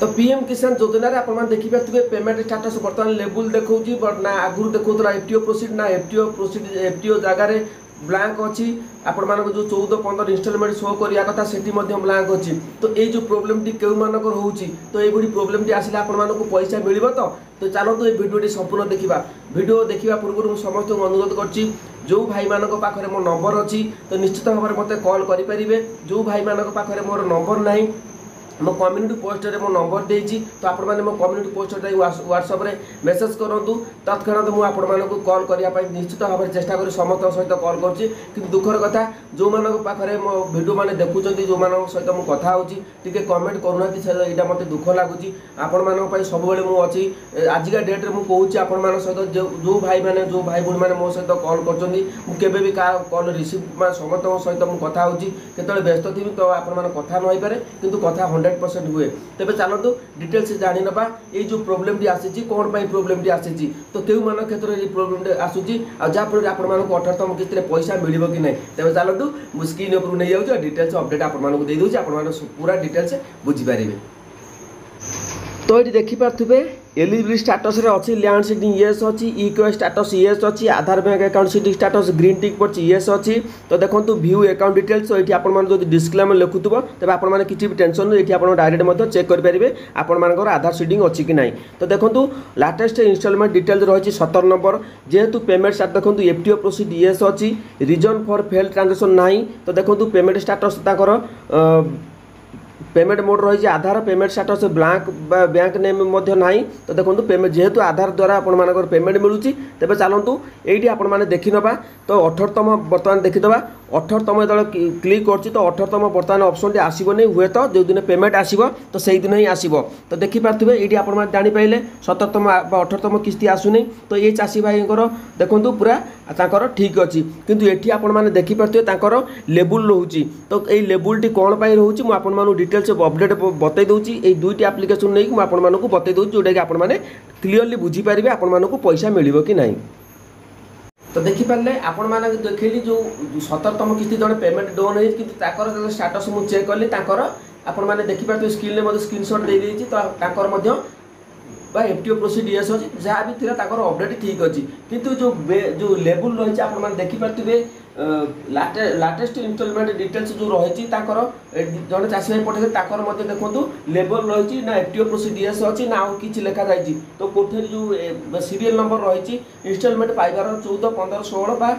तो पीएम किसान योजना आप देखिए पेमेंट स्टाटस बर्तमान लेवल देखा ना आगुरी देखा एफटीओ प्रोसीड ना एफटीओ जगार ब्लांक अच्छी आपण मानक जो 14-15 इनस्टॉलमेंट शो करिया कथा सेठी मध्य ब्लांक अच्छी तो ये जो प्रोब्लेम टी केउ मानकर होउची तो ये प्रोब्लेम टी आसिले आपण मानक पैसा मिलिबो तो चलतु ये वीडियो संपूर्ण देखा वीडियो देखा पूर्व समस्त अनुरोध करछि जो भाई मानक पाखरे मो नंबर अच्छी तो निश्चित भाव में मते कॉल करि परिबे जो भाई मानक पाखरे मोर नंबर नाही मो कम्युनिटी पोस्टर मो नंबर देछि तो आपण माने मो कम्युनिटी पोस्टर व्हाट्सएप रे मेसेज करंतु तत्क्षणात मु आपण मानक कॉल करिया पई निश्चित भाव में चेष्टा करी समस्त सहित कॉल करछि कि दुखर कथा जो मानक पाखरे मो वीडियो माने देखुचंती जो मानक सहित मु कथा होछि टिके कमेंट करूनाती एटा मते दुख लागुछि आपण मानक पई सब बेले मु अछि आजिका डेट रे मु कहूछि आपण मानक सहित जो भाई भूण माने मो सहित कॉल करचंती मु केबे भी का कॉल रिसीव मा समस्त सहित मु कथा होछि केतले व्यस्त थिबि तो आपण माने कथा न होई पारे किंतु कथा 100% हुए तेज चलतु डिटेल्स जानी ना ये जो प्रोब्लेम टी आसी कौन प्रोब्लेम टी आसी तो क्यों मान क्षेत्र में प्रोब्लेम आसूसी जहाँफल आप 18तम किस्त पैसा मिल कि नहीं तेज चलतु मुझे स्क्रीन उपरू नहीं जाऊँ डिटेल्स अपडेट आपको आप पूरा डिटेल्स बुझीपारे तो ये देखिपे एलिजिबिलिटी स्टाटस रे अच्छी लैंड सीडिंग येस अच्छी इक्वेस्ट स्टाटस येस अच्छी Aadhaar bank account seeding status green tick पड़ी येस अच्छी तो देखो व्यू अकाउंट डिटेल्स तो ये आप डिस्क्लेमर लिखुव तेज आपने किसी भी टेंशन नहीं ये आप डायरेक्ट चेक करेंगे आपर आधार सीडिंग अच्छी कि नहीं तो देखो लाटेस्ट इनस्टॉलमेंट डिटेल्स रही 17 नंबर जेहेतु पेमेंट स्टार्ट देखो एफटीओ प्रोसीड येस अच्छी रिजन फॉर फेल ट्रांजेक्शन ना तो देखो पेमेंट स्टाटस पेमेंट मोड रही Aadhaar payment status blank bank name ना तो देखो पेमेंट जेहेतु आधार द्वारा आपर पेमेंट मिलूँ तेज चलतु ये आपने देखी ना तो 18तम बर्तमान देखीदे 18तम जो क्लिक कर तो 18तम बर्तमान ऑप्शन आसबनी हुए तो जो दिन पेमेंट आसो तो से दिन ही आसो तो देखिपे ये आप जापारे 17तम 18तम किस्ती आसुनी तो ये चाषी भाई देखो पूरा तांकर ठीक अच्छी किंतु ये आपने देखिपे लेबुल रोचे तो ये लेबुल टी कौन पाई रोचे मुझे आपको डिटेल्स अपडेट बतई दूसरी ये दुईटी आप्लिकेसन नहीं मुझे आपको बतई दूसरी जोटा कि आपने क्लीयरली बुझीपारे आपको पैसा मिल कि नहीं तो देखिपारे आपण मैंने देखिली जो 17तम किस्ती जड़े पेमेंट डोन है कि स्टाटस मुझे चेक कली आपण मैंने देखिपारे स्क्रीन में स्क्रीनशॉट दे देती तो एफटीओ प्रोसीड येस अच्छी जहाँ भी थी अपडेट ठीक अच्छी किंतु जो लेवल रही है देखिपे लाटेस्ट इनस्टॉलमेंट डिटेल्स जो रही जड़े चाषी भाई पठे देखो लेवल रही ना एफटीओ प्रोसीड येस अच्छी ना आउ कि लिखा जाए तो कोठे जो सीरियल नंबर रही इनस्टॉलमेंट पाइबार 14, 15, 16 बा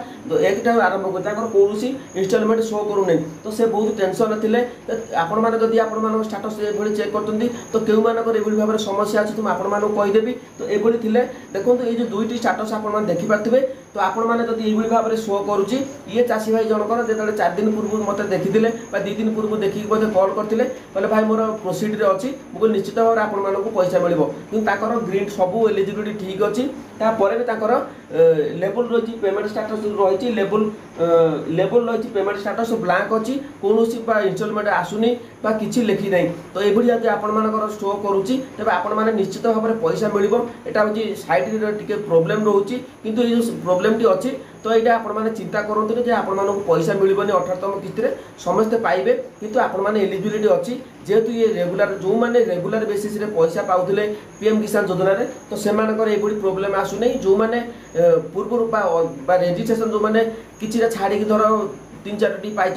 1 आरंभ कर कौन इनस्टॉलमेंट शो करूना तो से बहुत टेंशन थे आपण मैंने आप स्टाटस ये चेक करते तो क्यों मानक भाव में समस्या अच्छी तो आपको कहीदेवी तो ये देखो ये जो दुईटी स्टाटस आप देखिपे तो आपण मैंने ये भाव में शो करुच्ची ये चाषी भाई जनकर जो 4 दिन पूर्व मत देखी 2 दिन पूर्व देखिए बोधे कॉल करते कहले भाई मोर प्रोसीड रे अच्छी मुझे निश्चित भाव में आपको पैसा मिल कि ग्रीन सबू एलिजिबिलिटी ठीक अच्छी तापर भी लेवल रही पेमेंट स्टाटस रही लेवल रही पेमेंट स्टाटस ब्लांक अच्छी कौन इनस्टॉलमेंट आसुनी किसी लिखी ना तो ये आपर शो करुच्ची तेज आपने निश्चित भाव में पैसा मिल यहाँ हूँ सैड टे प्रोब्लेम रोचे किंतु ये प्रोब्लेम टी अच्छी तो यहाँ आपने चिंता करते आपको पैसा मिलबनी 18तम किस्ती समस्ते पाइबे किंतु आपण एलिजिबिलिटी अच्छी जेहेतु ये रेगुलर जो मैंने रेगुलर बेसिस रे पैसा पाउथिले पीएम किसान योजना रे तो सेमानकर ये प्रोब्लेम आसुनी जो मैंने पूर्व रेजिस्ट्रेशन जो मैंने किसी छाड़ी धर 3-4टी पाई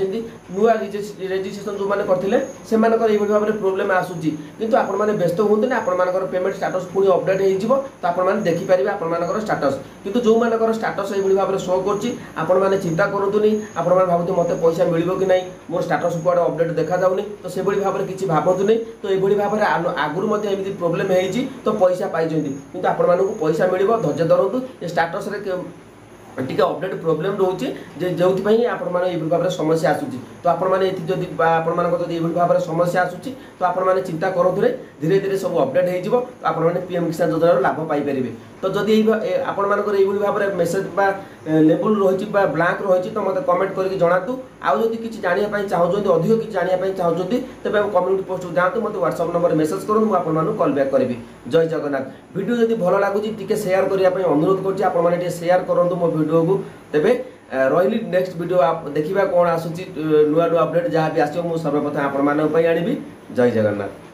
नुआ रेजिस्ट्रेशन जो मैंने करते से भाव में प्रोब्लेम आसूसी किंतु आपण मैंने व्यस्त हूँ आपर पेमेंट स्टाटस पुणी अपडेट हो तो आपने देखिपारे आपर स्टाटस किंतु जो मानकर स्टाटस ये भाव में शो कर चिंता करूनी आपण भावते मत पैसा मिल कि नहीं मोर स्टाटस कुआड़े अपडेट देखा जाऊनी तो से भाव में किसी भावतु नहीं तो ये भाव में आगुरी एमती प्रोब्लेम हो तो पैसा पाई किंतु आपण पैसा मिल धैर्य धरतु ये स्टाटस टी अपडेट प्रोब्लेम रोचे जो आपण भाव में समस्या आसूसी तो आपण मैंने ये भाव में समस्या आसूसी तो आपण मैंने चिंता करूँ धीरे धीरे सब अपडेट हो आपने पीएम किसान योजना लाभ पाइपर तो जदि आपण मानकर ये भाव में मेसेज लेवल रही ब्लांक रही तो मतलब कमेंट करके जनातु आउ जब किसी जानापी चाहते अधिक किसी जानापी चाहते तेज कम्युनिटी पोस्ट जातु मत व्हाट्सएप नंबर मेसेज करूँ मुझे कॉल बैक करी जय जगन्नाथ वीडियो जब भल लगुच टे सेयार करने अनुरोध कर सेयार करूँ मो वीडियो को तेरे रही नेक्स्ट वीडियो आप देखा कौन आसूसी नुआ नुआ अपडेट जहाँ भी आसो मुझे सर्वप्रथम आपण आनी जय जगन्नाथ।